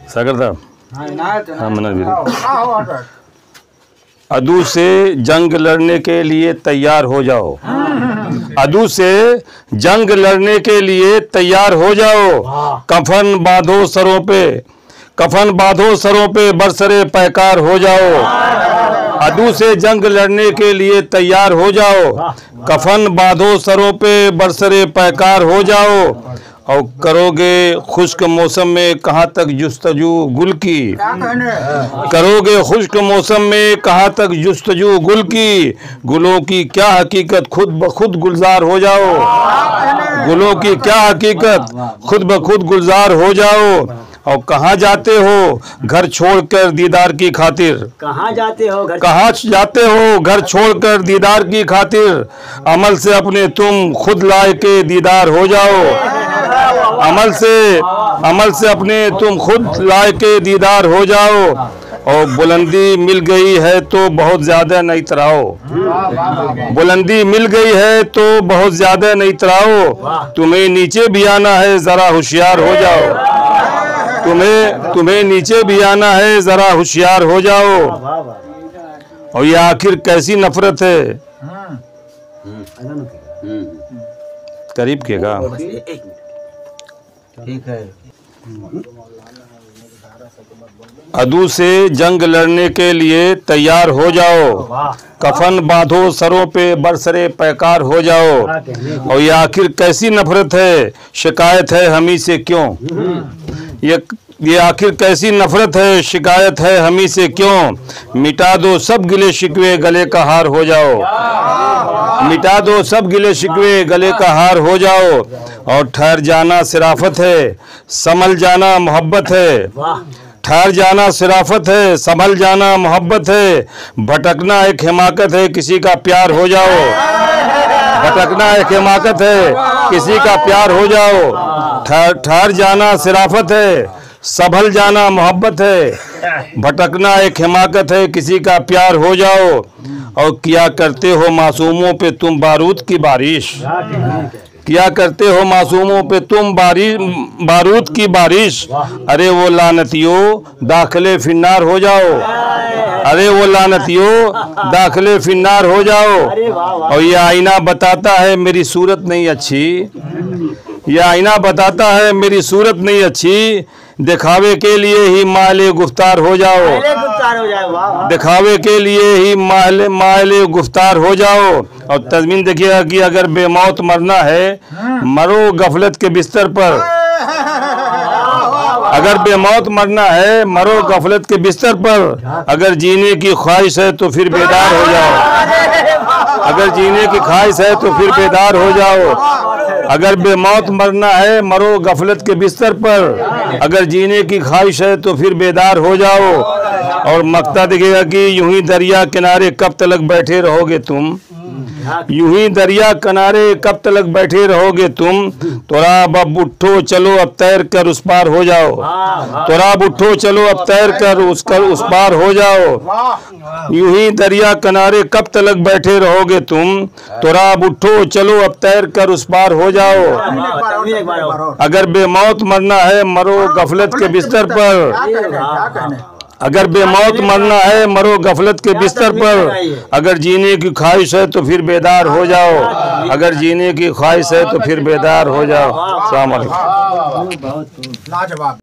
सागर साहब, हाँ मनोज भी। अदू से जंग लड़ने के लिए तैयार हो जाओ। अदू से जंग लड़ने के लिए तैयार हो जाओ। कफन बांधो सरों पे, कफन बांधो सरों पे, बरसरे पैकार हो जाओ। अदू से जंग लड़ने के लिए तैयार हो जाओ। कफन बांधो सरों पे, बरसरे पैकार हो जाओ। और करोगे खुश्क मौसम में कहाँ तक जुस्तजू गुल की, करोगे खुश्क मौसम में कहाँ तक जुस्तजू गुल की। गुलों की क्या हकीकत खुद ब खुद गुलजार हो जाओ। गुलों की क्या हकीकत खुद ब खुद गुलजार हो जाओ। और कहाँ जाते हो घर छोड़कर दीदार की खातिर, कहाँ जाते हो घर छोड़कर दीदार की खातिर। अमल से अपने तुम खुद लायके दीदार हो जाओ। अमल से अपने तुम खुद लायके दीदार हो जाओ। और बुलंदी मिल गई है तो बहुत ज्यादा नहीं इतराओ। बुलंदी मिल गई है तो बहुत ज्यादा नहीं इतराओ। तुम्हें नीचे भी आना है जरा होशियार हो जाओ। तुम्हें नीचे भी आना है जरा होशियार हो जाओ। और ये आखिर कैसी नफरत है, करीब के का ठीक है। अदू से जंग लड़ने के लिए तैयार हो जाओ। कफन बांधो सरों पे, बरसरे पैकार हो जाओ। और ये आखिर कैसी नफरत है, शिकायत है हमी से क्यों। ये आखिर कैसी नफरत है, शिकायत है हमी से क्यों। मिटा दो सब गिले शिकवे, गले का हार हो जाओ। मिटा दो सब गिले शिकवे, गले का हार हो जाओ। और ठहर जाना सिराफत है, संभल जाना मोहब्बत है। ठहर जाना सिराफत है, संभल जाना मोहब्बत है। भटकना एक हिमाकत है, किसी का प्यार हो जाओ। भटकना एक हिमाकत है, किसी का प्यार हो जाओ। ठहर जाना सिराफत है, संभल जाना मोहब्बत है। भटकना एक हिमाकत है, किसी का प्यार हो जाओ। और किया करते हो मासूमों पे तुम बारूद की बारिश। किया करते हो मासूमों पे तुम बारूद की बारिश। अरे वो लानतियों दाखिले फिन्नार हो जाओ। अरे वो लानतियों दाखिले फिन्नार हो जाओ। और ये आईना बताता है मेरी सूरत नहीं अच्छी। ये आईना बताता है मेरी सूरत नहीं अच्छी। दिखावे के लिए ही माले गुफ्तार हो जाओ। दिखावे के लिए ही माले गुफ्तार हो जाओ। और तज़मीन देखिएगा कि अगर बेमौत मरना है मरो गफलत के बिस्तर पर। अगर बेमौत मरना है मरो गफलत के बिस्तर पर। अगर जीने की ख्वाहिश है तो फिर बेदार हो जाओ। अगर जीने की ख्वाहिश है तो फिर बेदार हो जाओ। अगर बेमौत मरना है मरो गफलत के बिस्तर पर। अगर जीने की ख्वाहिश है तो फिर बेदार हो जाओ। और मक्ता दिखेगा कि यूं ही दरिया किनारे कब तक बैठे रहोगे तुम। यूं ही दरिया किनारे कब तक बैठे रहोगे तुम। तोरा अब उठो चलो अब तैर कर उस पार हो जाओ। तोरा अब उठो चलो अब तैर कर उस पार हो जाओ। यूं ही दरिया किनारे कब तक बैठे रहोगे तुम। तोरा अब उठो चलो अब तैर कर उस पार हो जाओ। अगर बेमौत मरना है मरो गफलत के बिस्तर पर। अगर बेमौत मरना है मरो गफलत के बिस्तर पर। अगर जीने की ख्वाहिश है तो फिर बेदार हो जाओ। अगर जीने की ख्वाहिश है तो फिर बेदार हो जाओ। अस्सलाम वालेकुम।